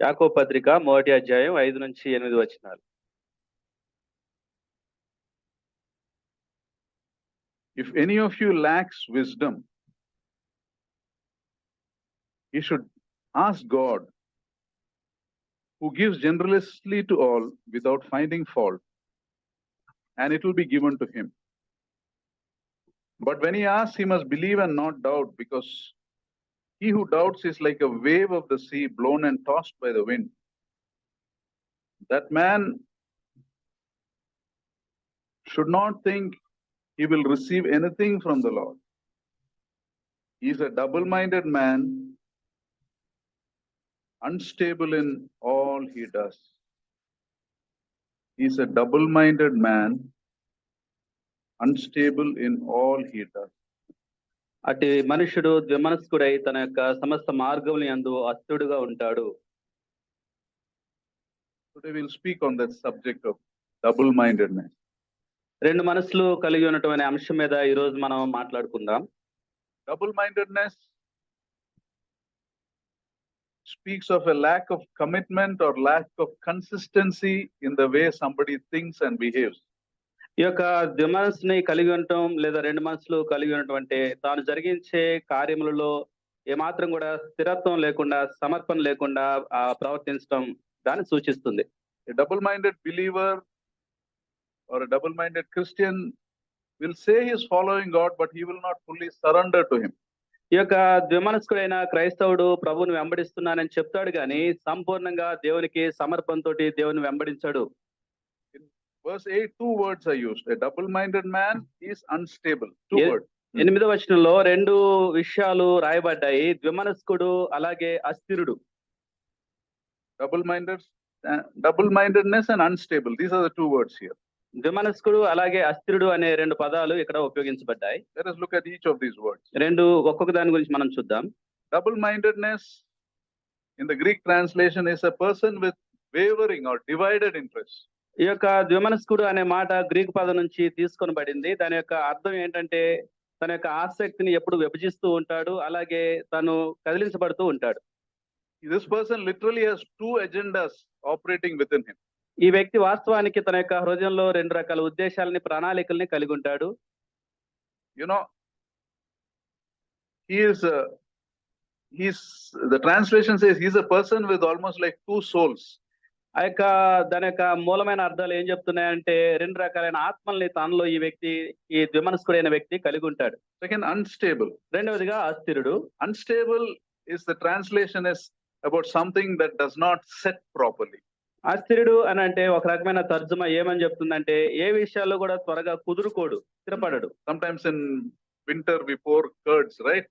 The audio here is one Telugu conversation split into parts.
యాకోబు పత్రిక 1వ అధ్యాయం 5-8 వచనాలు. If any of you lacks wisdom, he should ask God, who gives generously to all without finding fault, and it will be given to him. But when he asks, he must believe and not doubt, because he who doubts is like a wave of the sea blown and tossed by the wind. That man should not think he will receive anything from the Lord. He is a double-minded man, unstable in all he does. He is a double-minded man, unstable in all he does. అట్టి మనుషుడు ద్విమనస్కుడై తన యొక్క సమస్త మార్గముల యందు అస్థిరుడుగా ఉంటాడు. Today we'll speak on that subject of double-mindedness. రెండు మనసులు కలిగి ఉన్నటువంటి అంశం మీద ఈ రోజు మనం మాట్లాడుకుందాం. Double-mindedness speaks of a lack of commitment or lack of consistency in the way somebody thinks and behaves. ఈ యొక్క ద్విమనస్సుని కలిగి ఉండటం లేదా రెండు మనసులు కలిగి ఉన్నటువంటి తాను జరిగించే కార్యములలో ఏమాత్రం కూడా స్థిరత్వం లేకుండా, సమర్పణ లేకుండా ప్రవర్తించడం దాన్ని సూచిస్తుంది. A double-minded believer or a double-minded Christian will say he is following God, but he will not fully surrender to him. ఈ యొక్క ద్విమనస్కుడైన క్రైస్తవుడు ప్రభువుని వెంబడిస్తున్నానని చెప్తాడు కానీ సంపూర్ణంగా దేవునికి సమర్పణతోటి దేవుని వెంబడించాడు. In verse 8, 2 words are used. A double-minded man is unstable. 2 words. 8వ వచనంలో రెండు విషయాలు రాయబడ్డాయి, ద్విమనస్కుడు అలాగే అస్థిరుడు. Double-mindedness and unstable. These are the 2 words here. ద్విమనస్కుడు అలాగే అస్థిరుడు అనే రెండు పదాలు ఇక్కడ ఉపయోగించబడ్డాయి. Let us look at each of these words. రెండు ఒక్కొక్క దాని గురించి మనం చూద్దాం. Double-mindedness in the Greek translation is a person with wavering or divided interest. ఈ యొక్క ద్విమనస్కుడు అనే మాట గ్రీకు పదం నుంచి తీసుకొనబడింది. దాని యొక్క అర్థం ఏంటంటే తన యొక్క ఆసక్తిని ఎప్పుడు విభజిస్తూ ఉంటాడు, అలాగే తను కదిలించబడుతూ ఉంటాడు. This person literally has 2 agendas operating within him. ఈ వ్యక్తి వాస్తవానికి తన యొక్క హృదయంలో రెండు రకాల ఉద్దేశాలని, ప్రణాళికల్ని కలిగి ఉంటాడు. You know, the translation says he's a person with almost like 2 souls. ఆ యొక్క దాని యొక్క మూలమైన అర్థాలు ఏం చెప్తున్నాయంటే రెండు రకాలైన ఆత్మల్ని తనలో ఈ వ్యక్తి, ఈ ద్విమనస్కుడైన వ్యక్తి కలిగి ఉంటాడు. Second, unstable. రెండవదిగా అస్థిరుడు. Unstable is the translation is about something that does not set properly. అస్థిరుడు అని అంటే ఒక రకమైన తర్జుమా ఏమని చెప్తుందంటే ఏ విషయాల్లో కూడా త్వరగా కుదురుకోడు, స్థిరపడడు. Sometimes in winter we pour curds, right?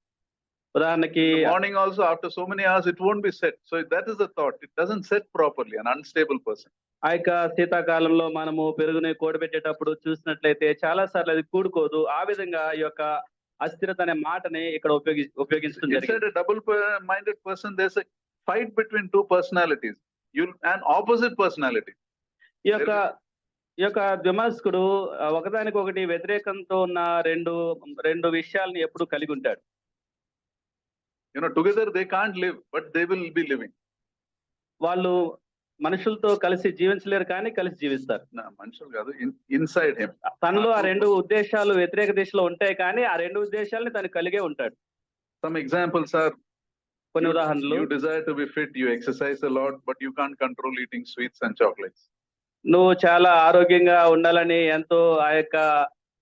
ఉదాహరణకి morning also after so many hours it won't be set. So that is the thought. It doesn't set properly. An unstable person. ఆ యొక్క శీతాకాలంలో మనము పెరుగుని కూడబెట్టేటప్పుడు చూసినట్లయితే చాలా సార్లు అది కూడుకోదు. ఆ విధంగా ఈ యొక్క అస్థిరత అనే మాటని ఇక్కడ ఉపయోగించడం జరిగింది. Inside a double-minded person there's a fight between 2 personalities. An opposite personality. ఈ యొక్క ద్విమనస్కుడు ఒకదానికొకటి వ్యతిరేకంతో ఉన్న రెండు విషయాల్ని ఎప్పుడు కలిగి ఉంటాడు. You know, together they can't live, but they will be living. వాళ్ళు మనుషులతో కలిసి జీవించలేరు కానీ కలిసి జీవిస్తారు. మనుషులు కాదు, inside him. తనలో ఆ రెండు ఉద్దేశాలు వ్యతిరేక దిశలో ఉంటాయి కానీ ఆ రెండు ఉద్దేశాలని తను కలిగే ఉంటాడు. Some examples are, కొన్ని ఉదాహరణలు. You desire to be fit, you exercise a lot, but you can't control eating sweets and chocolates. నువ్వు చాలా ఆరోగ్యంగా ఉండాలని ఎంతో ఆ యొక్క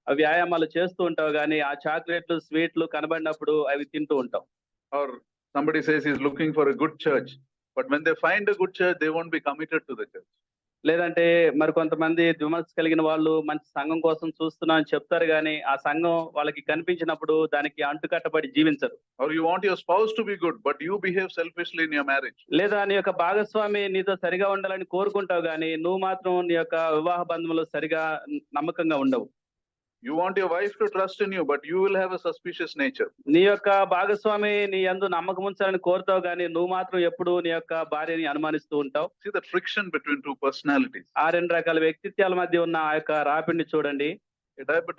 వ్యాయామాలు చేస్తూ ఉంటావు కానీ ఆ చాక్లెట్లు, స్వీట్లు కనబడినప్పుడు అవి తింటూ ఉంటావు. Or somebody says he's looking for a good church, but when they find a good church, they won't be committed to the church. లేదంటే మరి కొంతమంది ద్విమనస్సు కలిగిన వాళ్ళు మంచి సంఘం కోసం చూస్తున్నా అని చెప్తారు కానీ ఆ సంఘం వాళ్ళకి కనిపించినప్పుడు దానికి అంటుకట్టబడి జీవించరు. Or you want your spouse to be good, but you behave selfishly in your marriage. లేదా నీ యొక్క భాగస్వామి నీతో సరిగా ఉండాలని కోరుకుంటావు కానీ నువ్వు మాత్రం నీ యొక్క వివాహ బంధంలో సరిగా నమ్మకంగా ఉండవు. You want your wife to trust in you, but you will have a suspicious nature. నీ యొక్క భాగస్వామి నీ యందు నమ్మకం ఉంచాలని కోరుతావు కానీ నువ్వు మాత్రం ఎప్పుడు నీ యొక్క భార్యని అనుమానిస్తూ ఉంటావు. See the friction between 2 personalities. ఆ రెండు రకాల వ్యక్తిత్వాల మధ్య ఉన్న ఆ యొక్క రాపిడిని చూడండి.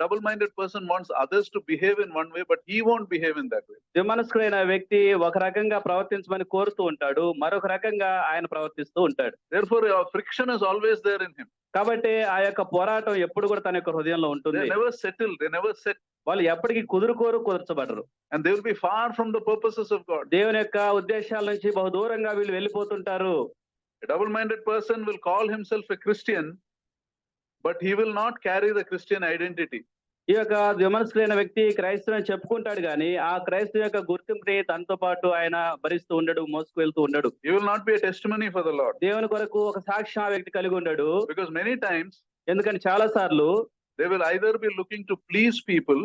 double-minded person wants others to behave in one way, but he won't behave in that way. ద్విమనస్కుడైన వ్యక్తి ఒక రకంగా ప్రవర్తించమని కోరుతూ ఉంటాడు, మరొక రకంగా ఆయన ప్రవర్తిస్తూ ఉంటాడు. Therefore, friction is always there in him. కాబట్టి ఆ యొక్క పోరాటం ఎప్పుడు కూడా తన యొక్క హృదయంలో ఉంటుంది. They never settle. They never set. వాళ్ళు ఎప్పటికీ కుదుర్చబడరు. And they will be far from the purposes of God. దేవుని యొక్క ఉద్దేశాల నుంచి బహు దూరంగా వీళ్ళు వెళ్ళిపోతుంటారు. A double-minded person will call himself a Christian, but he will not carry the Christian identity. ఈ యొక్క ద్విమనస్కుడైన వ్యక్తి క్రైస్తవుని చెప్పుకుంటాడు కానీ ఆ క్రైస్తవు యొక్క గుర్తింపుని తనతో పాటు ఆయన భరిస్తూ ఉండడు, మోసుకు వెళ్తూ ఉండడు. He will not be a testimony for the Lord. దేవుని కొరకు ఒక సాక్ష్యం ఆ వ్యక్తి కలిగి ఉండడు. Because many times ఎందుకంటే చాలా సార్లు they will either be looking to please people,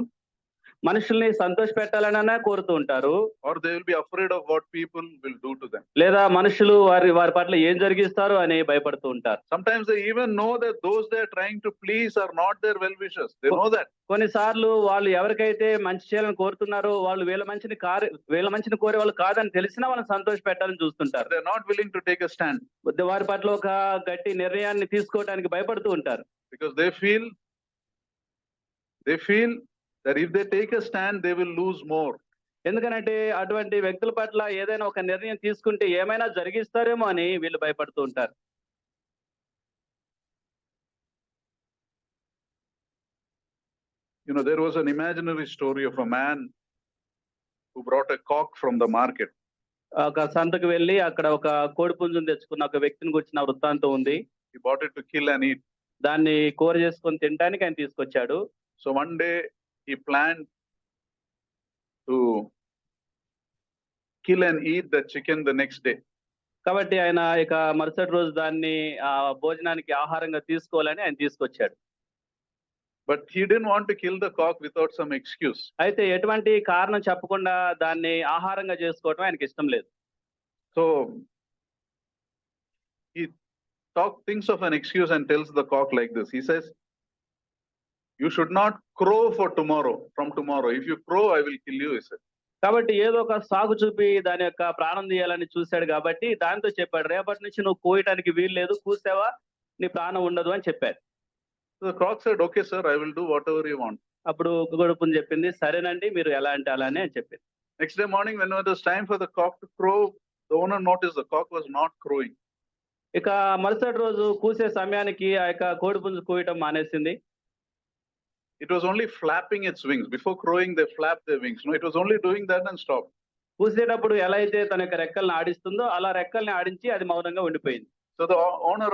మనుషుల్ని సంతోష పెట్టాలనైనా కోరుతూ ఉంటారు, or they will be afraid of what people will do to them. లేదా మనుషులు వారి పట్ల ఏం జరిగిస్తారు అని భయపడుతూ ఉంటారు. Sometimes they even know that those they are trying to please are not their well-wishers. They know that. కొన్నిసార్లు వాళ్ళు ఎవరికైతే మంచి చేయాలని కోరుతున్నారో వాళ్ళు వీళ్ళ మంచిని కోరే వాళ్ళు కాదని తెలిసినా వాళ్ళని సంతోష పెట్టాలని చూస్తుంటారు. They are not willing to take a stand. వారి పట్ల ఒక గట్టి నిర్ణయాన్ని తీసుకోవడానికి భయపడుతూ ఉంటారు. Because they feel that if they take a stand, they will lose more. ఎందుకంటే అటువంటి వ్యక్తుల పట్ల ఏదైనా ఒక నిర్ణయం తీసుకుంటే ఏమైనా జరిగిస్తారేమో అని వీళ్ళు భయపడుతూ ఉంటారు. You know, there was an imaginary story of a man who brought a cock from the market. ఒక సంతకు వెళ్ళి అక్కడ ఒక కోడి పుంజును తెచ్చుకున్న ఒక వ్యక్తిని గురించిన వృత్తాంతం ఉంది. He bought it to kill and eat. దాన్ని కూర చేసుకొని తినడానికి ఆయన తీసుకొచ్చాడు. So one day he planned to kill and eat the chicken the next day. కాబట్టి ఆయన ఇక మరుసటి రోజు దాన్ని భోజనానికి ఆహారంగా తీసుకోవాలని ఆయన తీసుకొచ్చాడు. But he didn't want to kill the cock without some excuse. అయితే ఎటువంటి కారణం చెప్పకుండా దాన్ని ఆహారంగా చేసుకోవడం ఆయనకి ఇష్టం లేదు. So he thinks of an excuse and tells the cock like this. He says, "You should not crow from tomorrow. If you crow, I will kill you," he said. కాబట్టి ఏదో ఒక సాగు చూపి దాని యొక్క ప్రాణం తీయాలని చూశాడు కాబట్టి దాంతో చెప్పాడు, రేపటి నుంచి నువ్వు కోయటానికి వీలు లేదు, కూసావా నీ ప్రాణం ఉండదు అని చెప్పాడు. So the cock said, "Okay, sir, I will do whatever you want." అప్పుడు గొడుపుని చెప్పింది, సరేనండి మీరు ఎలా అంటే అలానే అని చెప్పింది. Next day morning, when it was time for the cock to crow, the owner noticed the cock was not crowing. ఇక మరుసటి రోజు కూసే సమయానికి ఆ యొక్క కోడిపుంజు కూయటం మానేసింది. It was only flapping its wings. Before crowing, they flap their wings. No, it was only doing that and stopped. కూసేటప్పుడు ఎలా అయితే తన యొక్క రెక్కల్ని ఆడిస్తుందో అలా రెక్కల్ని ఆడించి అది మౌనంగా ఉండిపోయింది. So the owner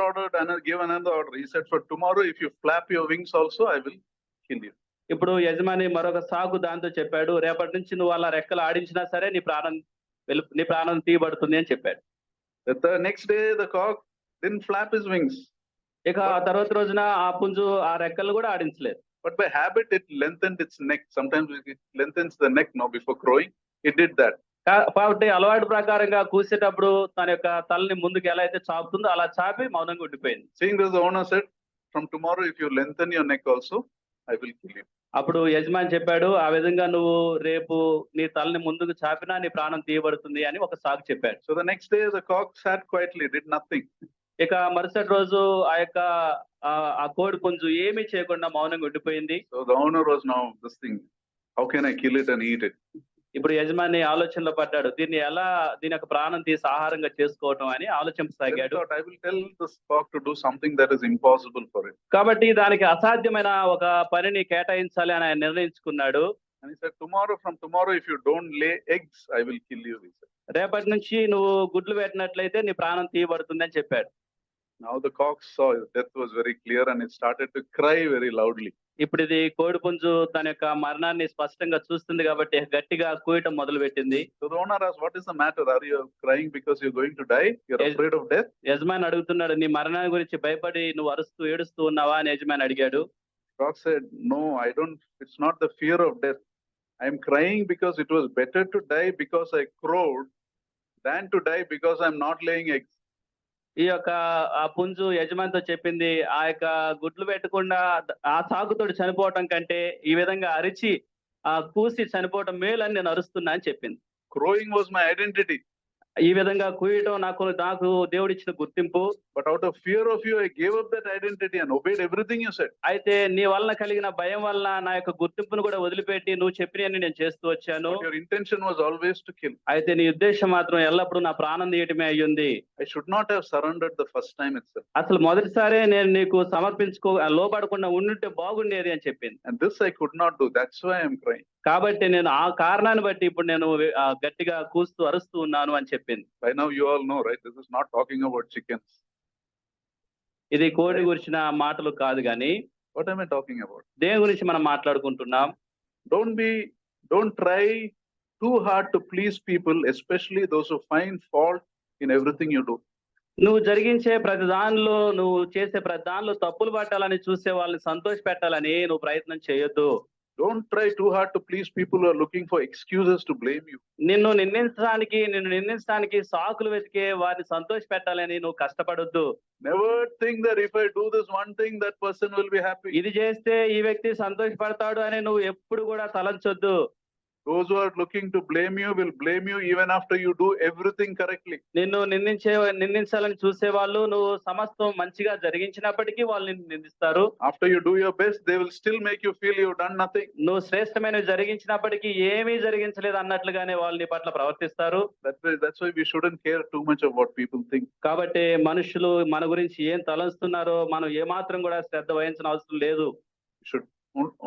gave another order. He said, "For tomorrow, if you flap your wings also, I will kill you." ఇప్పుడు యజమాని మరొక సాగు దాంతో చెప్పాడు, రేపటి నుంచి నువ్వు అలా రెక్కలు ఆడించినా సరే నీ ప్రాణం తీయబడుతుంది అని చెప్పాడు. The next day, the cock didn't flap his wings. ఇక ఆ తర్వాత రోజున ఆ పుంజు ఆ రెక్కలు కూడా ఆడించలేదు. But by habit, it lengthened its neck. Sometimes it lengthens the neck now before crowing. It did that. కాబట్టి అలవాటు ప్రకారంగా కూసేటప్పుడు తన యొక్క తలని ముందుకు ఎలా అయితే చాపుతుందో అలా చాపి మౌనంగా ఉండిపోయింది. Seeing this, the owner said, "From tomorrow, if you lengthen your neck also, I will kill you." అప్పుడు యజమాని చెప్పాడు, ఆ విధంగా నువ్వు రేపు నీ తలని ముందుకు చాపినా నీ ప్రాణం తీయబడుతుంది అని ఒక సాగు చెప్పాడు. So the next day, the cock sat quietly, did nothing. ఇక మరుసటి రోజు ఆ యొక్క ఆ కోడి పుంజు ఏమీ చేయకుండా మౌనంగా ఉండిపోయింది. So the owner was now this thing, how can I kill it and eat it? ఇప్పుడు యజమాని ఆలోచనలో పడ్డాడు, దీని యొక్క ప్రాణం తీసి ఆహారంగా చేసుకోవటం అని ఆలోచించసాగాడు. I will tell this cock to do something that is impossible for it. కాబట్టి దానికి అసాధ్యమైన ఒక పనిని కేటాయించాలి అని ఆయన నిర్ణయించుకున్నాడు. And he said, from tomorrow, if you don't lay eggs, I will kill you, he said. రేపటి నుంచి నువ్వు గుడ్లు పెట్టినట్లయితే నీ ప్రాణం తీయబడుతుంది అని చెప్పాడు. Now the cock saw his death was very clear and it started to cry very loudly. ఇప్పుడు ఇది కోడి పుంజు తన యొక్క మరణాన్ని స్పష్టంగా చూస్తుంది కాబట్టి గట్టిగా కూయటం మొదలు పెట్టింది. So the owner asked, "What is the matter? Are you crying because you're going to die? You're afraid of death?" యజమాని అడుగుతున్నాడు, నీ మరణాన్ని గురించి భయపడి నువ్వు అరుస్తూ ఏడుస్తూ ఉన్నావా అని యజమాని అడిగాడు. Cock said, "No, I don't. It's not the fear of death. I'm crying because it was better to die because I crowed than to die because I'm not laying eggs." ఈ యొక్క ఆ పుంజు యజమానితో చెప్పింది, ఆ యొక్క గుడ్లు పెట్టకుండా ఆ సాగుతోటి చనిపోవటం కంటే ఈ విధంగా అరిచి ఆ కూసి చనిపోవటం మేలు అని నేను అరుస్తున్నా అని చెప్పింది. Crowing was my identity. ఈ విధంగా కూయటం నాకు నాకు దేవుడిచ్చిన గుర్తింపు. But out of fear of you, I gave up that identity and obeyed everything you said. అయితే నీ వలన కలిగిన భయం వలన నా యొక్క గుర్తింపును కూడా వదిలిపెట్టి నువ్వు చెప్పినవన్నీ నేను చేస్తూ వచ్చాను. But your intention was always to kill. అయితే నీ ఉద్దేశం మాత్రం ఎల్లప్పుడూ నా ప్రాణం తీయటమే అయ్యింది. I should not have surrendered the first time itself. అసలు మొదటిసారే నేను నీకు లోబడకుండా ఉండుంటే బాగుండేది అని చెప్పింది. And this I could not do. That's why I'm crying. కాబట్టి నేను ఆ కారణాన్ని బట్టి ఇప్పుడు నేను గట్టిగా కూస్తూ అరుస్తూ ఉన్నాను అని చెప్పింది. By now you all know, right? This is not talking about chickens. ఇది కోడి గురించిన మాటలు కాదు గాని What am I talking about? దేని గురించి మనం మాట్లాడుకుంటున్నాం. Don't try too hard to please people, especially those who find fault in everything you do. నువ్వు జరిగించే ప్రతి దానిలో, నువ్వు చేసే ప్రతి దానిలో తప్పులు పట్టాలని చూసే వాళ్ళని సంతోష పెట్టాలని నువ్వు ప్రయత్నం చేయొద్దు. Don't try too hard to please people who are looking for excuses to blame you. నిన్ను నిందించడానికి సాకులు వెతికే వారిని సంతోష పెట్టాలని నువ్వు కష్టపడొద్దు. Never think that if I do this one thing, that person will be happy. ఇది చేస్తే ఈ వ్యక్తి సంతోషపడతాడు అని నువ్వు ఎప్పుడు కూడా తలంచొద్దు. Those who are looking to blame you will blame you even after you do everything correctly. నిన్ను నిందించాలని చూసే వాళ్ళు నువ్వు సమస్తం మంచిగా జరిగించినప్పటికీ వాళ్ళు నిన్ను నిందిస్తారు. After you do your best, they will still make you feel you've done nothing. నువ్వు శ్రేష్టమైనవి జరిగించినప్పటికీ ఏమీ జరిగించలేదు అన్నట్లుగానే వాళ్ళు నీ పట్ల ప్రవర్తిస్తారు. That's why we shouldn't care too much of what people think. కాబట్టి మనుషులు మన గురించి ఏం తలంస్తున్నారో మనం ఏమాత్రం కూడా శ్రద్ధ వహించిన అవసరం లేదు. We should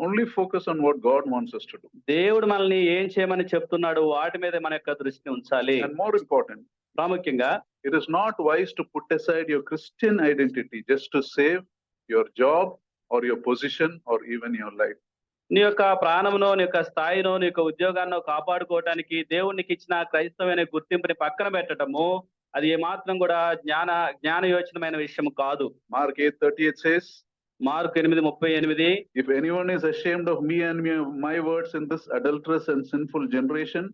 only focus on what God wants us to do. దేవుడు మనల్ని ఏం చేయమని చెప్తున్నాడు వాటి మీద మన యొక్క దృష్టిని ఉంచాలి. And more important, ప్రాముఖ్యంగా it is not wise to put aside your Christian identity just to save your job or your position or even your life. నీ యొక్క ప్రాణమునో, నీ యొక్క స్థాయినో, నీ యొక్క ఉద్యోగాన్నో కాపాడుకోవటానికి దేవునికి ఇచ్చిన క్రైస్తవమైన గుర్తింపుని పక్కన పెట్టడము అది ఏమాత్రం కూడా జ్ఞానయోచనమైన విషయం కాదు. Mark 8:38 says, mark 8:38, if anyone is ashamed of me and my words in this adulterous and sinful generation,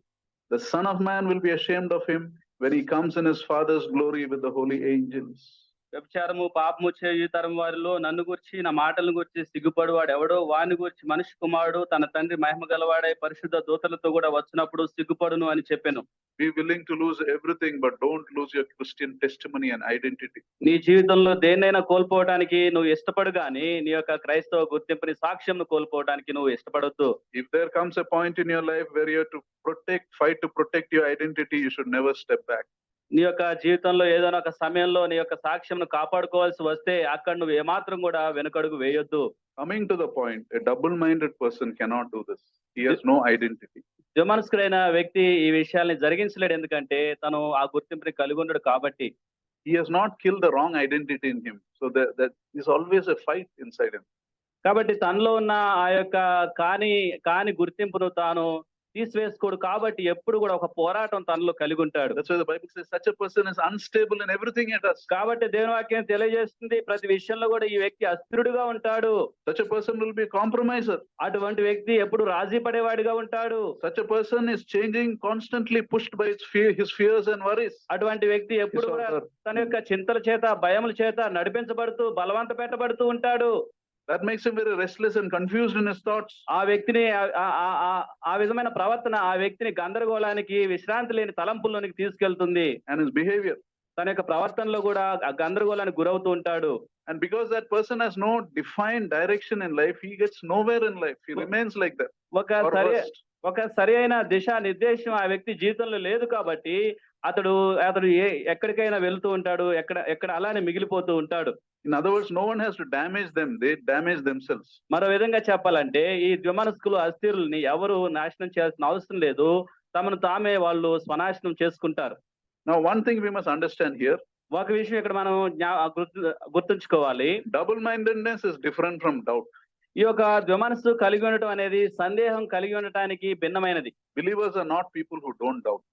the Son of Man will be ashamed of him when he comes in his Father's glory with the holy angels. వ్యభిచారము పాపము చేయు తరం వారిలో నన్ను గురించి, నా మాటలను గురించి సిగ్గుపడు వాడు ఎవడో వాని గురించి మనిషి కుమారుడు తన తండ్రి మహిమ గలవాడై పరిశుద్ధ దూతలతో కూడా వచ్చినప్పుడు సిగ్గుపడును అని చెప్పాను. Be willing to lose everything, but don't lose your Christian testimony and identity. నీ జీవితంలో దేన్నైనా కోల్పోవడానికి నువ్వు ఇష్టపడు గాని నీ యొక్క క్రైస్తవ గుర్తింపుని, సాక్ష్యం కోల్పోవడానికి నువ్వు ఇష్టపడొద్దు. If there comes a point in your life where you have to fight to protect your identity, you should never step back. నీ యొక్క జీవితంలో ఏదైనా ఒక సమయంలో నీ యొక్క సాక్ష్యం కాపాడుకోవాల్సి వస్తే అక్కడ నువ్వు ఏమాత్రం కూడా వెనుకడుగు వేయొద్దు. Coming to the point, a double-minded person cannot do this. He has no identity. ద్విమనస్కుడైన వ్యక్తి ఈ విషయాల్ని జరిగించలేడు, ఎందుకంటే తను ఆ గుర్తింపుని కలిగి ఉండడు కాబట్టి. He has not killed the wrong identity in him. So that is always a fight inside him. కాబట్టి తనలో ఉన్న ఆ యొక్క కాని గుర్తింపును తాను తీసివేసుకోడు కాబట్టి ఎప్పుడు కూడా ఒక పోరాటం తనలో కలిగి ఉంటాడు. That's why the Bible says such a person is unstable in everything he does. కాబట్టి దేవుని వాక్యం తెలియజేస్తుంది ప్రతి విషయంలో కూడా ఈ వ్యక్తి అస్థిరుడుగా ఉంటాడు. Such a person will be a compromiser. అటువంటి వ్యక్తి ఎప్పుడు రాజీ పడేవాడిగా ఉంటాడు. Such a person is changing, constantly pushed by his fears and worries. అటువంటి వ్యక్తి ఎప్పుడు కూడా తన యొక్క చింతల చేత, భయముల చేత నడిపించబడుతూ బలవంత పెట్టబడుతూ ఉంటాడు. That makes him very restless and confused in his thoughts. ఆ వ్యక్తిని ఆ విధమైన ప్రవర్తన ఆ వ్యక్తిని గందరగోళానికి, విశ్రాంతి లేని తలంపుల్లోనికి తీసుకెళ్తుంది. And his behavior. తన యొక్క ప్రవర్తనలో కూడా గందరగోళానికి గురవుతూ ఉంటాడు. And because that person has no defined direction in life, he gets nowhere in life. He remains like that. ఒక సరి అయిన దిశా నిర్దేశం ఆ వ్యక్తి జీవితంలో లేదు కాబట్టి అతడు ఎక్కడికైనా వెళ్తూ ఉంటాడు, ఎక్కడ అలానే మిగిలిపోతూ ఉంటాడు. In other words, no one has to damage them. They damage themselves. మరో విధంగా చెప్పాలంటే ఈ ద్విమనస్కులు, అస్థిరుల్ని ఎవరు నాశనం చేయాల్సిన అవసరం లేదు. తమను తామే వాళ్ళు స్వనాశనం చేసుకుంటారు. Now, one thing we must understand here. ఒక విషయం ఇక్కడ మనం గుర్తుంచుకోవాలి. Double-mindedness is different from doubt. ఈ యొక్క ద్విమనస్సు కలిగి ఉండటం అనేది సందేహం కలిగి ఉండటానికి భిన్నమైనది. Believers are not people who don't doubt.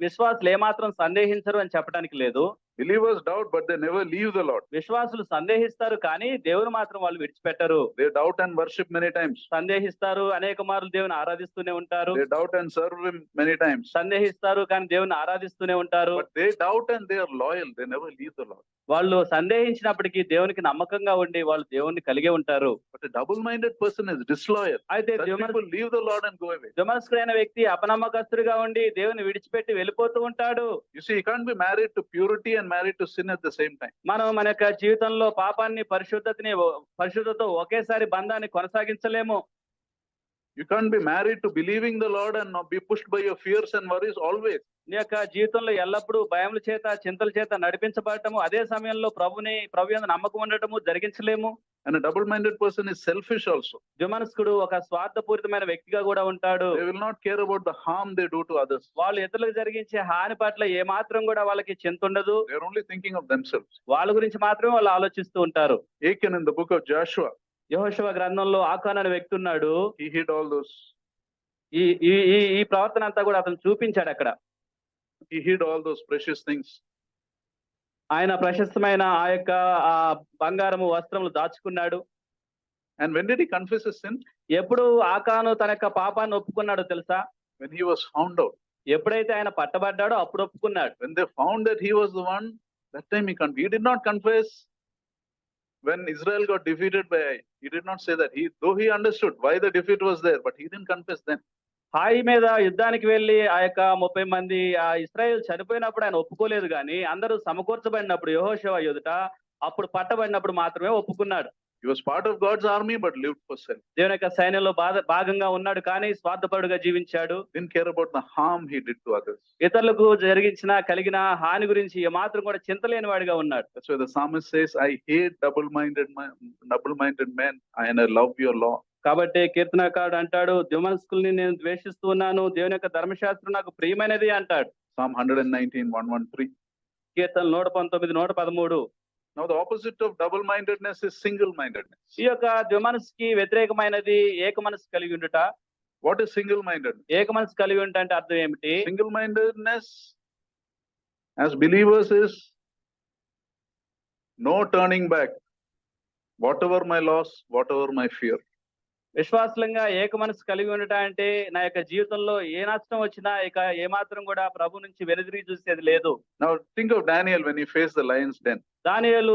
విశ్వాసులు ఏమాత్రం సందేహించరు అని చెప్పడానికి లేదు. Believers doubt, but they never leave the Lord. విశ్వాసులు సందేహిస్తారు కానీ దేవుని మాత్రం వాళ్ళు విడిచిపెట్టరు. They doubt and worship many times. సందేహిస్తారు, అనేక మార్లు దేవుని ఆరాధిస్తూనే ఉంటారు. They doubt and serve him many times. సందేహిస్తారు కానీ దేవుని ఆరాధిస్తూనే ఉంటారు. But they doubt and they are loyal. They never leave the Lord. వాళ్ళు సందేహించినప్పటికీ దేవునికి నమ్మకంగా ఉండి వాళ్ళు దేవుణ్ణి కలిగే ఉంటారు. But a double-minded person is disloyal. అయితే Such people leave the Lord and go away. ద్విమనస్కుడైన వ్యక్తి అపనమ్మకస్తుడిగా ఉండి దేవుని విడిచిపెట్టి వెళ్ళిపోతూ ఉంటాడు. You see, you can't be married to purity and married to sin at the same time. మనం మన యొక్క జీవితంలో పాపాన్ని పరిశుద్ధతో ఒకేసారి బంధాన్ని కొనసాగించలేము. You can't be married to believing the Lord and not be pushed by your fears and worries always. నీ యొక్క జీవితంలో ఎల్లప్పుడూ భయముల చేత చింతల చేత నడిపించబడటము, అదే సమయంలో ప్రభు యందు నమ్మకం ఉండటము జరిగించలేము. And a double-minded person is selfish also. ద్విమనస్కుడు ఒక స్వార్థపూరితమైన వ్యక్తిగా కూడా ఉంటాడు. They will not care about the harm they do to others. వాళ్ళు ఇతరులకు జరిగించే హాని పట్ల ఏ మాత్రం కూడా వాళ్ళకి చింత ఉండదు. They are only thinking of themselves. వాళ్ళ గురించి మాత్రమే వాళ్ళు ఆలోచిస్తూ ఉంటారు. Achan in the book of Joshua, యెహోషువ గ్రంథంలో ఆకాన్ అనే వ్యక్తి ఉన్నాడు. he hid all those. ఈ ఈ ఈ ప్రవర్తన అంతా కూడా అతను చూపించాడు అక్కడ. He hid all those precious things. ఆయన ప్రశస్తమైన ఆ యొక్క ఆ బంగారము వస్త్రములు దాచుకున్నాడు. And when did he confess his sin? ఎప్పుడు ఆకాను తన యొక్క పాపాన్ని ఒప్పుకున్నాడో తెలుసా? When he was found out. ఎప్పుడైతే ఆయన పట్టబడ్డాడో అప్పుడు ఒప్పుకున్నాడు. When they found that he was the one, that time he did not confess. When Israel got defeated by Ai, he did not say that. Though he understood why the defeat was there, but he didn't confess then. హాయి మీద యుద్ధానికి వెళ్లి ఆ యొక్క 30 మంది ఆ ఇశ్రాయేల్ చనిపోయినప్పుడు ఆయన ఒప్పుకోలేదు కానీ అందరూ సమకూర్చబడినప్పుడు యెహోషువ ఎదుట అప్పుడు పట్టబడినప్పుడు మాత్రమే ఒప్పుకున్నాడు. He was part of God's army but lived for self. దేవుని యొక్క సైన్యంలో భాగంగా ఉన్నాడు కానీ స్వార్థపరుడుగా జీవించాడు. Didn't care about the harm he did to others. ఇతరులకు కలిగిన హాని గురించి ఏమాత్రం కూడా చింతలేని వాడిగా ఉన్నాడు. That's why the psalmist says, I hate double-minded men and I love your law. కాబట్టి కీర్తనకారుడు అంటాడు, ద్విమనస్కుల్ని నేను ద్వేషిస్తూ ఉన్నాను, దేవుని యొక్క ధర్మశాస్త్రం నాకు ప్రియమైనది అంటాడు. Psalm 119, 113. Keerthana 119, 113. Now the opposite of double-mindedness is single-mindedness. ఈ యొక్క ద్విమనస్సుకి వ్యతిరేకమైనది ఏక మనసు కలిగి ఉండుట. What is single-mindedness? ఏక మనసు కలిగి ఉంట అంటే అర్థం ఏమిటి? Single-mindedness as believers is no turning back. Whatever my loss, whatever my fear. విశ్వాసంగా ఏక మనసు కలిగి ఉండట అంటే నా యొక్క జీవితంలో ఏ నష్టం వచ్చినా ఇక ఏమాత్రం కూడా ప్రభు నుంచి వెనుదిరిగి చూసేది లేదు. Now think of Daniel when he faced the lion's den. దానియేలు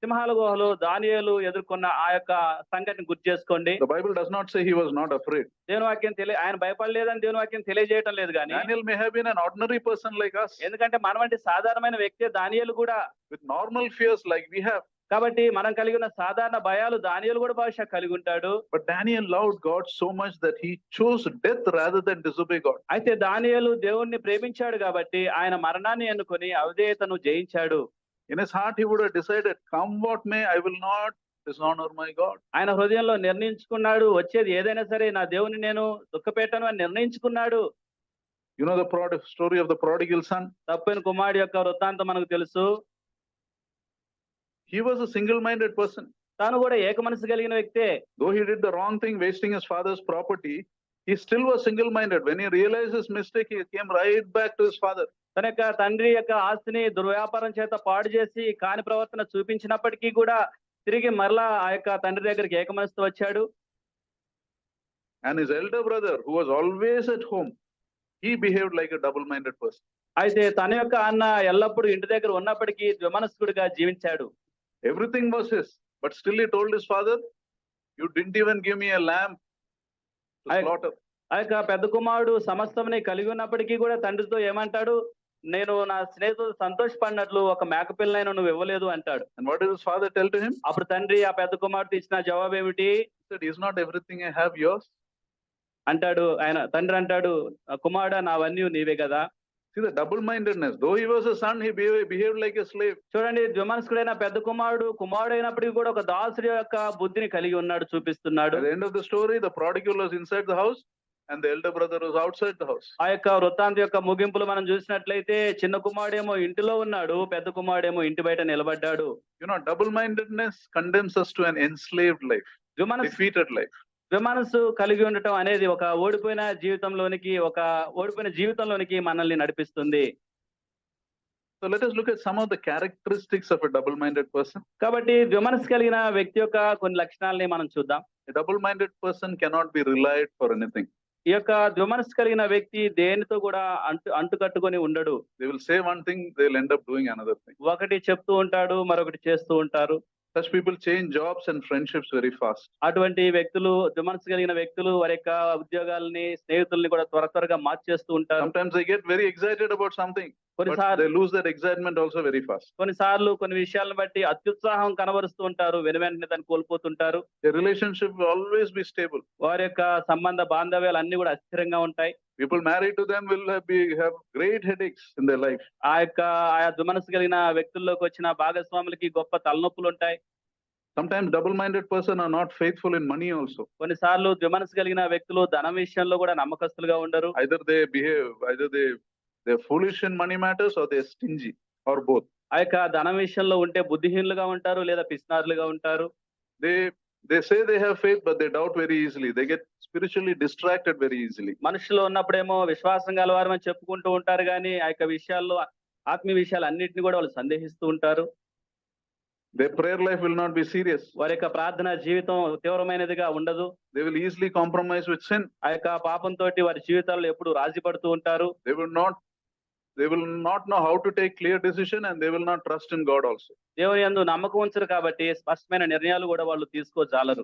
సింహాల గుహలో దానియేలు ఎదుర్కొన్న ఆ యొక్క సంఘటన గుర్తు చేసుకోండి. The Bible does not say he was not afraid. దేవుని వాక్యం ఆయన భయపడలేదని దేవుని వాక్యం తెలియజేయటం లేదు కానీ Daniel may have been an ordinary person like us. ఎందుకంటే మన వంటి సాధారణమైన వ్యక్తి దానియేలు కూడా With normal fears like we have. కాబట్టి మనం కలిగి ఉన్న సాధారణ భయాలు దానియేలు కూడా బహుశా కలిగి ఉంటాడు. But Daniel loved God so much that he chose death rather than disobey God. అయితే దానియేలు దేవుణ్ణి ప్రేమించాడు కాబట్టి ఆయన మరణాన్ని ఎన్నుకొని అవిధేయతను జయించాడు. In his heart he would have decided, come what may, I will not dishonor my God. ఆయన హృదయంలో నిర్ణయించుకున్నాడు, వచ్చేది ఏదైనా సరే నా దేవుని నేను దుఃఖపెట్టను అని నిర్ణయించుకున్నాడు. You know the story of the prodigal son? తప్పిన కుమారుడి యొక్క వృత్తాంతం మనకు తెలుసు. He was a single-minded person. తాను కూడా ఏక మనసు కలిగిన వ్యక్తే. Though he did the wrong thing, wasting his father's property, he still was single-minded. When he realized his mistake, he came right back to his father. తన యొక్క తండ్రి యొక్క ఆస్తిని దుర్వ్యాపారం చేత పాడు చేసి కాని ప్రవర్తన చూపించినప్పటికీ కూడా తిరిగి మరలా ఆ యొక్క తండ్రి దగ్గరికి ఏక మనసుతో వచ్చాడు. And his elder brother, who was always at home, he behaved like a double-minded person. అయితే తన యొక్క అన్న ఎల్లప్పుడూ ఇంటి దగ్గర ఉన్నప్పటికీ ద్విమనస్కుడిగా జీవించాడు. Everything was his, but still he told his father, you didn't even give me a lamb to slaughter. ఆ యొక్క పెద్ద కుమారుడు సమస్తముని కలిగి ఉన్నప్పటికీ కూడా తండ్రితో ఏమంటాడు, నేను నా స్నేహితుడు సంతోషపడినట్లు ఒక మేకపిల్లనైనా నువ్వు ఇవ్వలేదు అంటాడు. And what did his father tell to him? అప్పుడు తండ్రి ఆ పెద్ద కుమారుడు ఇచ్చిన జవాబు ఏమిటి? He said, is not everything I have yours? అంటాడు తండ్రి అంటాడు, కుమారుడా నావన్నీ నీవే కదా. See the double-mindedness. Though he was a son, he behaved like a slave. చూడండి, ద్విమనస్కుడైన పెద్ద కుమారుడు అయినప్పటికీ కూడా ఒక దాసుడి యొక్క బుద్ధిని కలిగి ఉన్నాడు, చూపిస్తున్నాడు. At the end of the story, the prodigal was inside the house and the elder brother was outside the house. ఆ యొక్క వృత్తాంతం యొక్క ముగింపులు మనం చూసినట్లయితే చిన్న కుమారుడేమో ఇంటిలో ఉన్నాడు, పెద్ద కుమారుడేమో ఇంటి బయట నిలబడ్డాడు. You know, double-mindedness condemns us to an enslaved life, defeated life. ద్విమనస్సు కలిగి ఉండటం అనేది ఒక ఓడిపోయిన జీవితంలోనికి మనల్ని నడిపిస్తుంది. So let us look at some of the characteristics of a double-minded person. కాబట్టి ద్విమనస్సు కలిగిన వ్యక్తి యొక్క కొన్ని లక్షణాలని మనం చూద్దాం. A double-minded person cannot be relied for anything. ఈ యొక్క ద్విమనస్సు కలిగిన వ్యక్తి దేనితో కూడా అంటుకట్టుకొని ఉండడు. They will say one thing, they'll end up doing another thing. ఒకటి చెప్తూ ఉంటాడు, మరొకటి చేస్తూ ఉంటారు. Such people change jobs and friendships very fast. అటువంటి వ్యక్తులు, ద్విమనస్సు కలిగిన వ్యక్తులు వారి యొక్క ఉద్యోగాలని, స్నేహితుల్ని కూడా త్వరగా మార్చేస్తూ ఉంటారు. Sometimes they get very excited about something, but కొన్నిసార్లు they lose that excitement also very fast. కొన్నిసార్లు కొన్ని విషయాలను బట్టి అత్యుత్సాహం కనబరుస్తూ ఉంటారు, వెనువెంటనే దాన్ని కోల్పోతుంటారు. Their relationship will always be stable. వారి యొక్క సంబంధ బాంధవ్యాలు అన్ని కూడా అస్థిరంగా ఉంటాయి. People married to them will have great headaches in their life. ఆయా ద్విమనస్సు కలిగిన వ్యక్తుల్లోకి వచ్చిన భాగస్వాములకి గొప్ప తలనొప్పులు ఉంటాయి. Sometimes double-minded person are not faithful in money also. కొన్నిసార్లు ద్విమనస్సు కలిగిన వ్యక్తులు ధనం విషయంలో కూడా నమ్మకస్తులుగా ఉండరు. Either they're foolish in money matters or they're stingy or both. ఆ యొక్క ధనం విషయంలో ఉంటే బుద్ధిహీనులుగా ఉంటారు లేదా పిసినారులుగా ఉంటారు. They say they have faith, but they doubt very easily. They get spiritually distracted very easily. మనుషులు ఉన్నప్పుడేమో విశ్వాసం గలవారని చెప్పుకుంటూ ఉంటారు కానీ ఆ యొక్క విషయాల్లో, ఆత్మీయ విషయాలు అన్నింటినీ కూడా వాళ్ళు సందేహిస్తూ ఉంటారు. Their prayer life will not be serious. వారి యొక్క ప్రార్థన జీవితం తీవ్రమైనదిగా ఉండదు. They will easily compromise with sin. ఆ యొక్క పాపంతో వారి జీవితాల్లో ఎప్పుడు రాజీ పడుతూ ఉంటారు. They will not know how to take clear decision, and they will not trust in God also. దేవుని యందు నమ్మకం ఉంచరు కాబట్టి స్పష్టమైన నిర్ణయాలు కూడా వాళ్ళు తీసుకోజాలరు.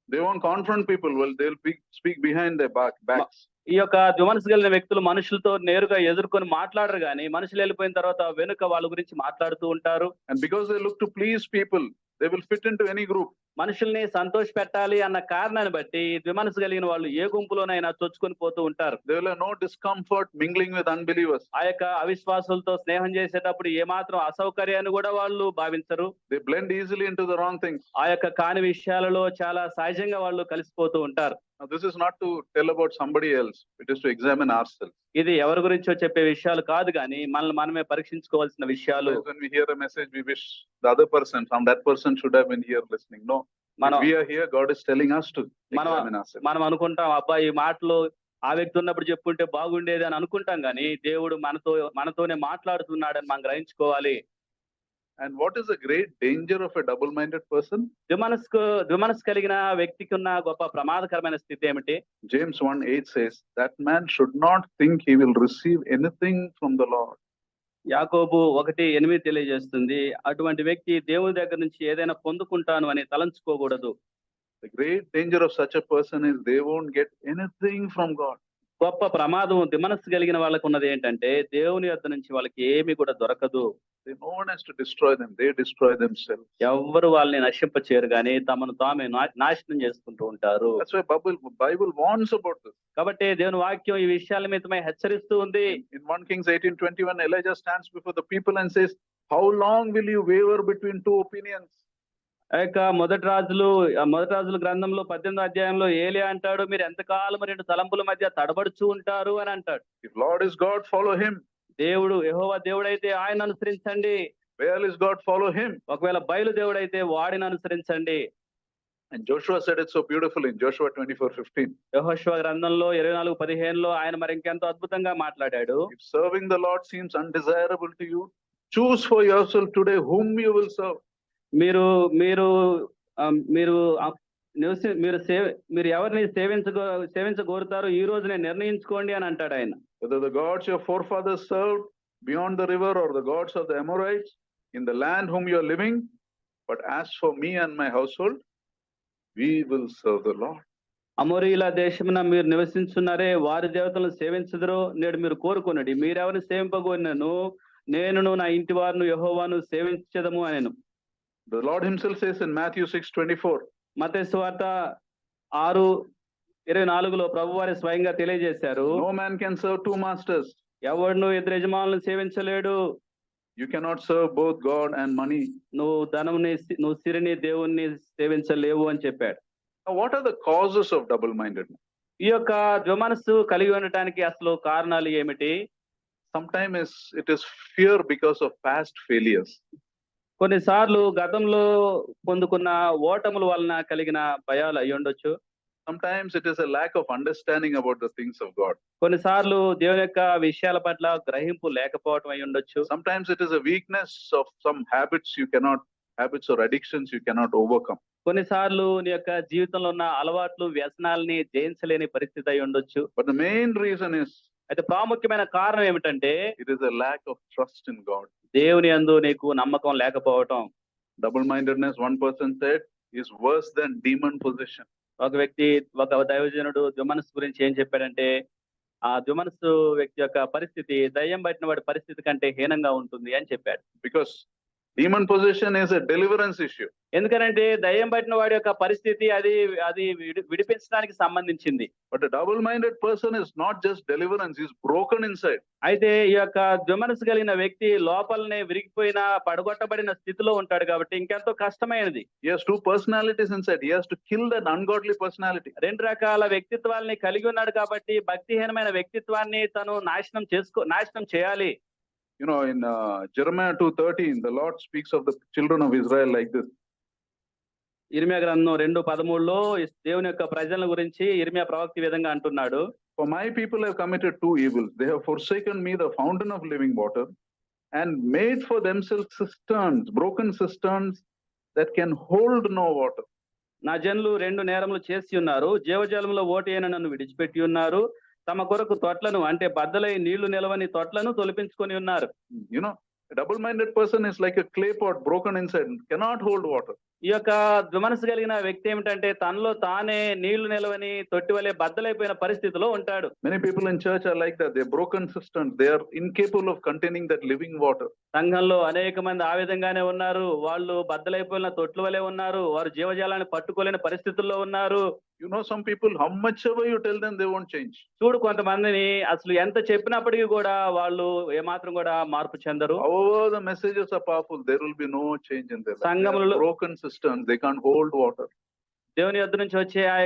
They won't confront people. Well, they'll speak behind their backs. ఈ యొక్క ద్విమనస్సు కలిగిన వ్యక్తులు మనుషులతో నేరుగా ఎదుర్కొని మాట్లాడరు కానీ మనుషులు వెళ్ళిపోయిన తర్వాత వెనుక వాళ్ళ గురించి మాట్లాడుతూ ఉంటారు. And because they look to please people, they will fit into any group. మనుషుల్ని సంతోష పెట్టాలి అన్న కారణాన్ని బట్టి ద్విమనస్సు కలిగిన వాళ్ళు ఏ గుంపులోనైనా చొచ్చుకొని పోతూ ఉంటారు. They will have no discomfort mingling with unbelievers. ఆ యొక్క అవిశ్వాసులతో స్నేహం చేసేటప్పుడు ఏమాత్రం అసౌకర్యాన్ని కూడా వాళ్ళు భావించరు. They blend easily into the wrong things. ఆ యొక్క కాని విషయాలలో చాలా సహజంగా వాళ్ళు కలిసిపోతూ ఉంటారు. Now, this is not to tell about somebody else. It is to examine ourselves. ఇది ఎవరి గురించో చెప్పే విషయాలు కాదు కానీ మనల్ని మనమే పరీక్షించుకోవాల్సిన విషయాలు. When we hear a message, we wish the other person, that person should have been here listening. No, if we are here, God is telling us to examine ourselves. మనం అనుకుంటాం, అబ్బా ఈ మాటలు ఆ వ్యక్తి ఉన్నప్పుడు చెప్పుంటే బాగుండేది అని అనుకుంటాం కానీ దేవుడు మనతోనే మాట్లాడుతున్నాడని మనం గ్రహించుకోవాలి. And what is the great danger of a double-minded person? ద్విమనస్సు కలిగిన వ్యక్తికి ఉన్న గొప్ప ప్రమాదకరమైన స్థితి ఏమిటి? James 1:8 says, that man should not think he will receive anything from the Lord. యాకోబు 1:8 తెలియజేస్తుంది, అటువంటి వ్యక్తి దేవుని దగ్గర నుంచి ఏదైనా పొందుకుంటాను అని తలంచుకోకూడదు. The great danger of such a person is they won't get anything from God. గొప్ప ప్రమాదం ద్విమనస్సు కలిగిన వాళ్ళకు ఉన్నది ఏంటంటే దేవుని యొద్ద నుంచి వాళ్ళకి ఏమీ కూడా దొరకదు. No one has to destroy them. They destroy themselves. ఎవ్వరు వాళ్ళని నశింపచేయరు కానీ తమను తామే నాశనం చేసుకుంటూ ఉంటారు. That's why Bible warns about this. కాబట్టి దేవుని వాక్యం ఈ విషయాల నిమిత్తమై హెచ్చరిస్తూ ఉంది. In 1 Kings 18:21, Elijah stands before the people and says, how long will you waver between two opinions? ఆ యొక్క మొదటి రాజుల గ్రంథంలో 18వ అధ్యాయంలో ఏలియా అంటాడు, మీరు ఎంతకాలం రెండు తలంపుల మధ్య తడబడుచూ ఉంటారు అని అంటాడు. If Lord is God, follow him. దేవుడు యెహోవా దేవుడైతే ఆయన అనుసరించండి. Baal is God, follow him. ఒకవేళ బయలు దేవుడైతే వాడిని అనుసరించండి. And Joshua said it so beautifully in Joshua 24:15. యెహోషువ గ్రంథంలో 24:15 ఆయన మరి ఇంకెంతో అద్భుతంగా మాట్లాడాడు. If serving the Lord seems undesirable to you, choose for yourself today whom you will serve. మీరు ఎవరిని సేవించగోరుతారో ఈ రోజునే నిర్ణయించుకోండి అని అంటాడు ఆయన. Whether the gods your forefathers served beyond the river or the gods of the Amorites in the land whom you are living, but as for me and my household, we will serve the Lord. అమోరీల దేశమున మీరు నివసించున్నారే, వారి దేవతలను సేవించుదురో నేడు మీరు కోరుకొనుడి. మీరెవరిని సేవింపగోరినను నేనును నా ఇంటి వారును యెహోవాను సేవించెదము అనెను. The Lord himself says in Matthew 6:24. మత్తయి సువార్త 6:24లో ప్రభువారే స్వయంగా తెలియజేశారు, No man can serve two masters. ఎవడును ఇద్దరు యజమానులను సేవించలేడు. You cannot serve both God and money. నువ్వు సిరిని దేవుణ్ణి సేవించలేవు అని చెప్పాడు. Now, what are the causes of double-mindedness? ఈ యొక్క ద్విమనస్సు కలిగి ఉండటానికి అసలు కారణాలు ఏమిటి? Sometimes it is fear because of past failures. కొన్నిసార్లు గతంలో పొందుకున్న ఓటముల వలన కలిగిన భయాలు అయి ఉండొచ్చు. Sometimes it is a lack of understanding about the things of God. కొన్నిసార్లు దేవుని యొక్క విషయాల పట్ల గ్రహింపు లేకపోవటం అయి ఉండొచ్చు. Sometimes it is a weakness of some habits or addictions you cannot overcome. కొన్నిసార్లు నీ యొక్క జీవితంలో ఉన్న అలవాట్లు, వ్యసనాలని జయించలేని పరిస్థితి అయి ఉండొచ్చు. But the main reason is అయితే ప్రాముఖ్యమైన కారణం ఏమిటంటే it is a lack of trust in God. దేవుని యందు నీకు నమ్మకం లేకపోవటం. Double-mindedness, one person said, is worse than demon possession. ఒక దైవజనుడు ద్విమనస్సు గురించి ఏం చెప్పాడంటే, ఆ ద్విమనస్సు వ్యక్తి యొక్క పరిస్థితి దయ్యం పట్టిన వాడి పరిస్థితి కంటే హీనంగా ఉంటుంది అని చెప్పాడు. Because demon possession is a deliverance issue. ఎందుకనంటే దయ్యం పట్టిన వాడి యొక్క పరిస్థితి అది విడిపించడానికి సంబంధించింది. But a double-minded person is not just deliverance, he is broken inside. అయితే ఈ యొక్క ద్విమనస్సు కలిగిన వ్యక్తి లోపలనే విరిగిపోయిన పడగొట్టబడిన స్థితిలో ఉంటాడు కాబట్టి ఇంకెంతో కష్టమైనది. He has two personalities inside. He has to kill that ungodly personality. రెండు రకాల వ్యక్తిత్వాల్ని కలిగి ఉన్నాడు కాబట్టి భక్తిహీనమైన వ్యక్తిత్వాన్ని తను నాశనం చేయాలి. You know, in Jeremiah 2:13, the Lord speaks of the children of Israel like this. ఇర్మియా గ్రంథం 2:13లో దేవుని యొక్క ప్రజల గురించి ఇర్మియా ప్రవక్త ఈ విధంగా అంటున్నాడు. For my people have committed two evils. They have forsaken me, the fountain of living water, and made for themselves cisterns, broken cisterns that can hold no water. నా జనులు రెండు నేరములు చేసి ఉన్నారు. జీవజలంలో ఓటి అయిన నన్ను విడిచిపెట్టి ఉన్నారు. తమ కొరకు తొట్లను అంటే బద్దలై నీళ్లు నిలవని తొట్లను తొలిపించుకొని ఉన్నారు. You know, a double-minded person is like a clay pot broken inside, cannot hold water. ఈ యొక్క ద్విమనస్సు కలిగిన వ్యక్తి ఏమిటంటే తనలో తానే నీళ్లు నిలవని తొట్టి వలె బద్దలైపోయిన పరిస్థితిలో ఉంటాడు. Many people in church are like that. They're broken cisterns. They are incapable of containing that living water. సంఘంలో అనేక మంది ఆ విధంగానే ఉన్నారు. వాళ్ళు బద్దలైపోయిన తొట్ల వలె ఉన్నారు. వారు జీవజాలాన్ని పట్టుకోలేని పరిస్థితుల్లో ఉన్నారు. You know, some people, how much ever you tell them, they won't change. చూడు కొంతమందిని అసలు ఎంత చెప్పినప్పటికీ కూడా వాళ్ళు ఏమాత్రం కూడా మార్పు చెందరు. However the messages are powerful, there will be no change in their life. సంఘములలో They are broken cisterns. They can't hold water. దేవుని యొద్ద నుంచి వచ్చే ఆ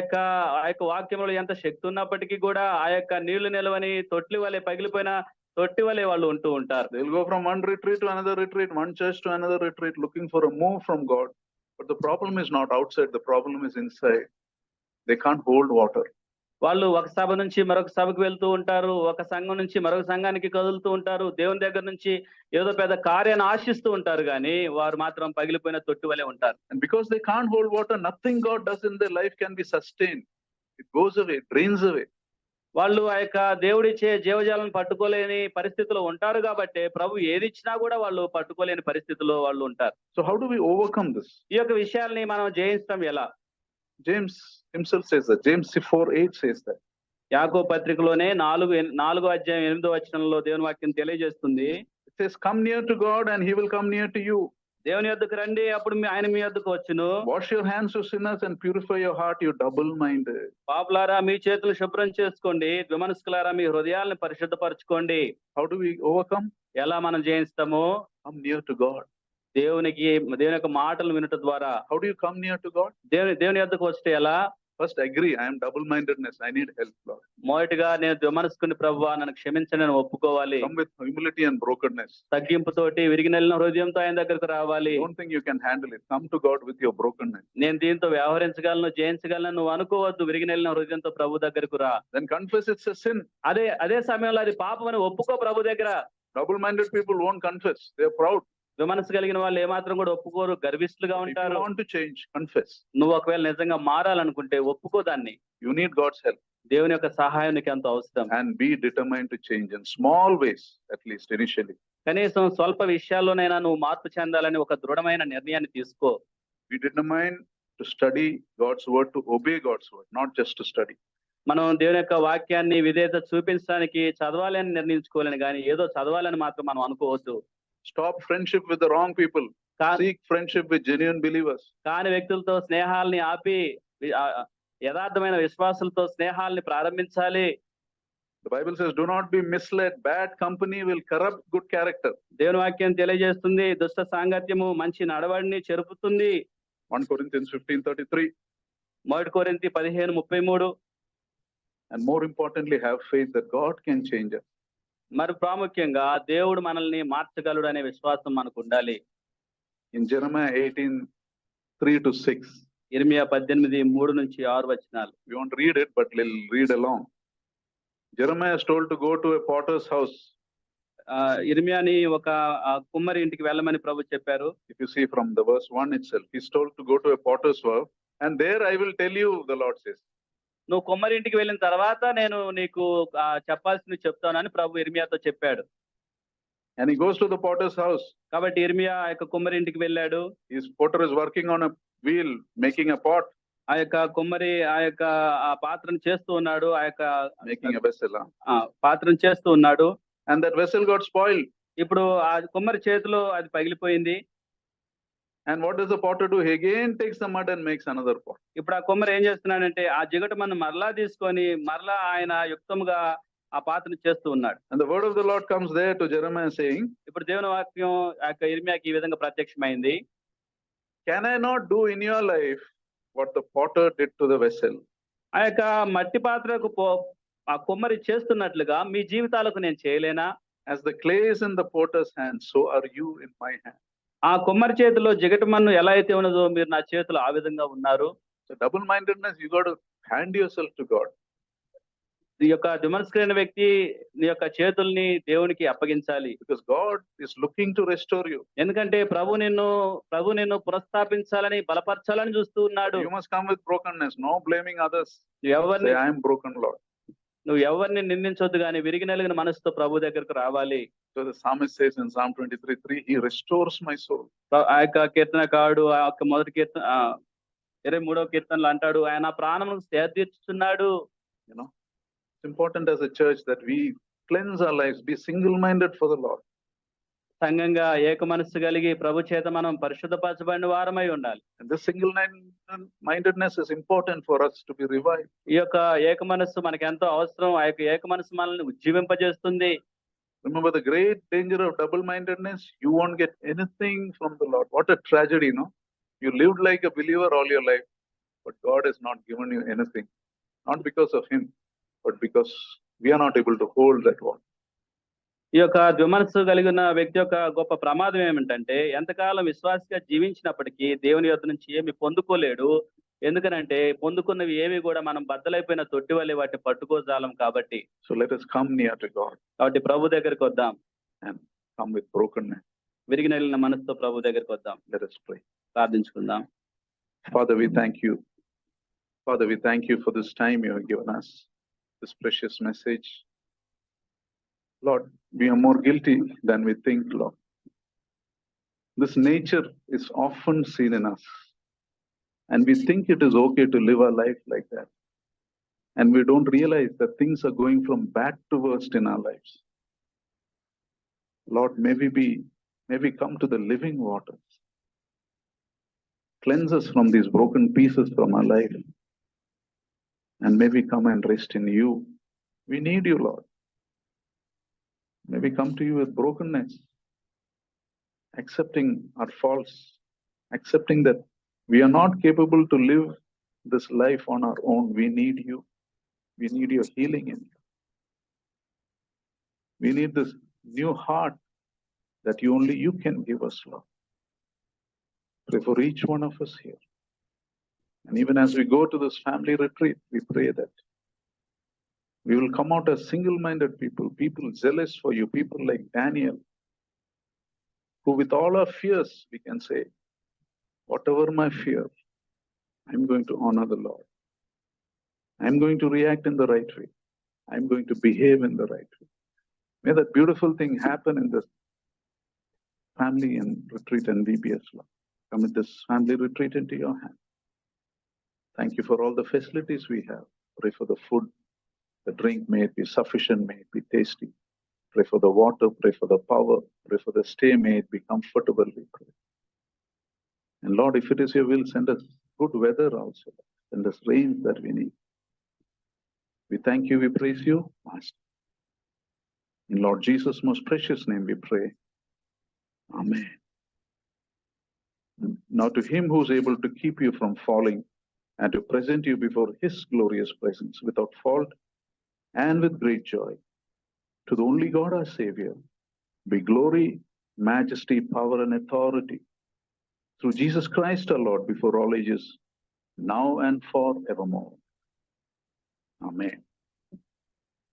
యొక్క వాక్యములో ఎంత శక్తి ఉన్నప్పటికీ కూడా ఆ యొక్క నీళ్లు నిలవని తొట్టి వలె పగిలిపోయిన తొట్టి వలె వాళ్ళు ఉంటూ ఉంటారు. They'll go from one retreat to another retreat, one church to another retreat, looking for a move from God. But the problem is not outside. The problem is inside. They can't hold water. వాళ్ళు ఒక సభ నుంచి మరొక సభకు వెళ్తూ ఉంటారు. ఒక సంఘం నుంచి మరొక సంఘానికి కదులుతూ ఉంటారు. దేవుని దగ్గర నుంచి ఏదో పెద్ద కార్యాన్ని ఆశిస్తూ ఉంటారు కానీ వారు మాత్రం పగిలిపోయిన తొట్టి వలె ఉంటారు. And because they can't hold water, nothing God does in their life can be sustained. It goes away, it drains away. వాళ్ళు ఆ యొక్క దేవుడిచ్చే జీవజాలను పట్టుకోలేని పరిస్థితిలో ఉంటారు కాబట్టి ప్రభు ఏది ఇచ్చినా కూడా వాళ్ళు పట్టుకోలేని పరిస్థితిలో వాళ్ళు ఉంటారు. So how do we overcome this? ఈ యొక్క విషయాల్ని మనం జయించడం ఎలా? James himself says that. James 4:8 says that. యాకోబు పత్రికలోనే 4:8 దేవుని వాక్యం తెలియజేస్తుంది. It says, come near to God and he will come near to you. దేవుని యొద్దకు రండి అప్పుడు ఆయన మీ యొద్దకు వచ్చును. Wash your hands, you sinners, and purify your heart, you double-minded. పాపులారా మీ చేతులు శుభ్రం చేసుకోండి, ద్విమనస్కులారా మీ హృదయాలను పరిశుద్ధపరచుకోండి. How do we overcome? ఎలా మనం జయిస్తాము? Come near to God. దేవుని యొక్క మాటలు వినుట ద్వారా. How do you come near to God? దేవుని యొద్దకు వస్తే ఎలా? First agree, I am double-mindedness, I need help, Lord. మొదటిగా నేను ద్విమనస్కుని ప్రభువా నన్ను క్షమించండి అని ఒప్పుకోవాలి. Come with humility and brokenness. తగ్గింపుతోటి విరిగినెలిన హృదయంతో ఆయన దగ్గరకు రావాలి. Don't think you can handle it. Come to God with your brokenness. నేను దీంతో వ్యవహరించగలను, జయించగలను నువ్వు అనుకోవద్దు. విరిగినెలిన హృదయంతో ప్రభు దగ్గరకు రా. Then confess it's a sin. అదే సమయంలో అది పాపం అని ఒప్పుకో ప్రభు దగ్గర. Double-minded people won't confess. They are proud. విమనస్సు కలిగిన వాళ్ళు ఏమాత్రం కూడా ఒప్పుకోరు, గర్విష్ఠులుగా If you ఉంటారు. want to change, confess. నువ్వు ఒకవేళ నిజంగా మారాలనుకుంటే ఒప్పుకో దాన్ని. You need God's help. దేవుని యొక్క సహాయం నీకు ఎంతో అవసరం. And be determined to change in small ways, at least initially. కనీసం స్వల్ప విషయాల్లోనైనా నువ్వు మార్పు చెందాలని ఒక దృఢమైన నిర్ణయాన్ని తీసుకో. Be determined to study God's word, to obey God's word, not just to study. మనం దేవుని యొక్క వాక్యాన్ని విధేయత చూపించడానికి చదవాలి అని నిర్ణయించుకోవాలని కానీ ఏదో చదవాలని మాత్రం మనం అనుకోవద్దు. Stop friendship with the wrong people. Seek friendship with genuine believers. కాని వ్యక్తులతో స్నేహాల్ని ఆపి యథార్థమైన విశ్వాసులతో స్నేహాల్ని ప్రారంభించాలి. The Bible says, do not be misled. Bad company will corrupt good character. దేవుని వాక్యం తెలియజేస్తుంది దుష్ట సాంగత్యము మంచి నడవడిని చెరుపుతుంది. 1 Corinthians 15:33. 1 కొరింథీ 15:33. And more importantly, have faith that God can change us. మరి ప్రాముఖ్యంగా దేవుడు మనల్ని మార్చగలడు అనే విశ్వాసం మనకు ఉండాలి. In Jeremiah 18:3-6, ఇర్మియా 18:3-6 We won't read it, but we'll read along. Jeremiah is told to go to a potter's house. ఇర్మియాని ఒక కుమ్మరి ఇంటికి వెళ్ళమని ప్రభు చెప్పారు. If you see from the verse 1 itself, he's told to go to a potter's house, and there I will tell you, the Lord says. నువ్వు కుమ్మరి ఇంటికి వెళ్ళిన తర్వాత నేను నీకు చెప్పాల్సింది చెప్తానని ప్రభు ఇర్మియాతో చెప్పాడు. And he goes to the potter's house. కాబట్టి ఇర్మియా ఆ యొక్క కుమ్మరి ఇంటికి వెళ్ళాడు. His potter is working on a wheel, making a pot. ఆ యొక్క కుమ్మరి ఆ పాత్రను చేస్తూ ఉన్నాడు. Making a vessel. పాత్రను చేస్తూ ఉన్నాడు. And that vessel got spoiled. ఇప్పుడు ఆ కుమ్మరి చేతిలో అది పగిలిపోయింది. And what does the potter do? He again takes the mud and makes another pot. ఇప్పుడు ఆ కుమ్మరి ఏం చేస్తున్నాడంటే ఆ జిగట మన్ను మరలా తీసుకొని మరలా ఆయన యుక్తముగా ఆ పాత్రను చేస్తూ ఉన్నాడు. And the word of the Lord comes there to Jeremiah saying, ఇప్పుడు దేవుని వాక్యం ఆ యొక్క ఇర్మియాకి ఈ విధంగా ప్రత్యక్షమైంది. Can I not do in your life what the potter did to the vessel? ఆ యొక్క మట్టి పాత్రకు ఆ కుమ్మరి చేస్తున్నట్లుగా మీ జీవితాలకు నేను చేయలేనా? As the clay is in the potter's hand, so are you in my hand. ఆ కుమ్మరి చేతిలో జిగట మన్ను ఎలా అయితే ఉన్నదో మీరు నా చేతిలో ఆ విధంగా ఉన్నారు. So double-mindedness, you got to hand yourself to God. ఈ యొక్క దుమనస్కరైన వ్యక్తి నీ యొక్క చేతుల్ని దేవునికి అప్పగించాలి. Because God is looking to restore you. ఎందుకంటే ప్రభు నిన్ను పునఃస్థాపించాలని బలపరచాలని చూస్తూ ఉన్నాడు. You must come with brokenness, no blaming others. ఎవరిని Say, I am broken, Lord. నువ్వు ఎవరిని నిందించొద్దు కానీ విరిగి నలిగిన మనసుతో ప్రభు దగ్గరకు రావాలి. So the psalmist says in Psalm 23:3, he restores my soul. ఆ యొక్క కీర్తనకారుడు ఆ యొక్క మొదటి 23వ కీర్తనలో అంటాడు, ఆయన ప్రాణమును సేదతీర్చుచున్నాడు. You know, it's important as a church that we cleanse our lives, be single-minded for the Lord. సంఘంగా ఏక మనస్సు కలిగి ప్రభు చేత మనం పరిశుద్ధపరచబడిన వారమై ఉండాలి. And this single-mindedness is important for us to be revived. ఈ యొక్క ఏక మనస్సు మనకు ఎంతో అవసరం. ఆ యొక్క ఏక మనస్సు మనల్ని ఉజ్జీవింపజేస్తుంది. Remember the great danger of double-mindedness? You won't get anything from the Lord. What a tragedy, no? You lived like a believer all your life, but God has not given you anything. Not because of Him, but because we are not able to hold that one. ఈ యొక్క ద్విమనస్సు కలిగిన వ్యక్తి యొక్క గొప్ప ప్రమాదం ఏమిటంటే ఎంతకాలం విశ్వాసిగా జీవించినప్పటికీ దేవుని యొద్ద నుంచి ఏమి పొందుకోలేడు. ఎందుకనంటే పొందుకున్నవి ఏవి కూడా మనం బద్దలైపోయిన తొట్టి వల్లే వాటిని పట్టుకోజాలం కాబట్టి. So let us come near to God. కాబట్టి ప్రభు దగ్గరికి వద్దాం. And come with brokenness. విరిగి నలిగిన మనసుతో ప్రభు దగ్గరికి వద్దాం. Let us pray. ప్రార్థించుకుందాం. Father, we thank you. Father, we thank you for this time you have given us, this precious message. Lord, we are more guilty than we think, Lord. This nature is often seen in us, and we think it is okay to live our life like that. And we don't realize that things are going from bad to worst in our lives. Lord, may we come to the living waters. Cleanse us from these broken pieces from our life. And may we come and rest in you. We need you, Lord. May we come to you with brokenness, accepting our faults, accepting that we are not capable to live this life on our own. We need you. We need your healing in you. We need this new heart that only you can give us, Lord. Pray for each one of us here. And even as we go to this family retreat, we pray that we will come out as single-minded people, people zealous for you, people like Daniel, who with all our fears, we can say, whatever my fear, I'm going to honor the Lord. I'm going to react in the right way. I'm going to behave in the right way. May that beautiful thing happen in this family and retreat and VBS, Lord. Commit this family retreat into your hand. Thank you for all the facilities we have. Pray for the food, the drink, may it be sufficient, may it be tasty. Pray for the water, pray for the power, pray for the stay, may it be comfortable, we pray. And Lord, if it is your will, send us good weather also. Send us rain that we need. We thank you, we praise you, Master. In Lord Jesus' most precious name we pray. Amen. Now to him who is able to keep you from falling and to present you before his glorious presence without fault and with great joy, to the only God our Savior, be glory, majesty, power, and authority through Jesus Christ our Lord before all ages, now and forevermore. Amen.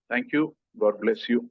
Thank you. God bless you.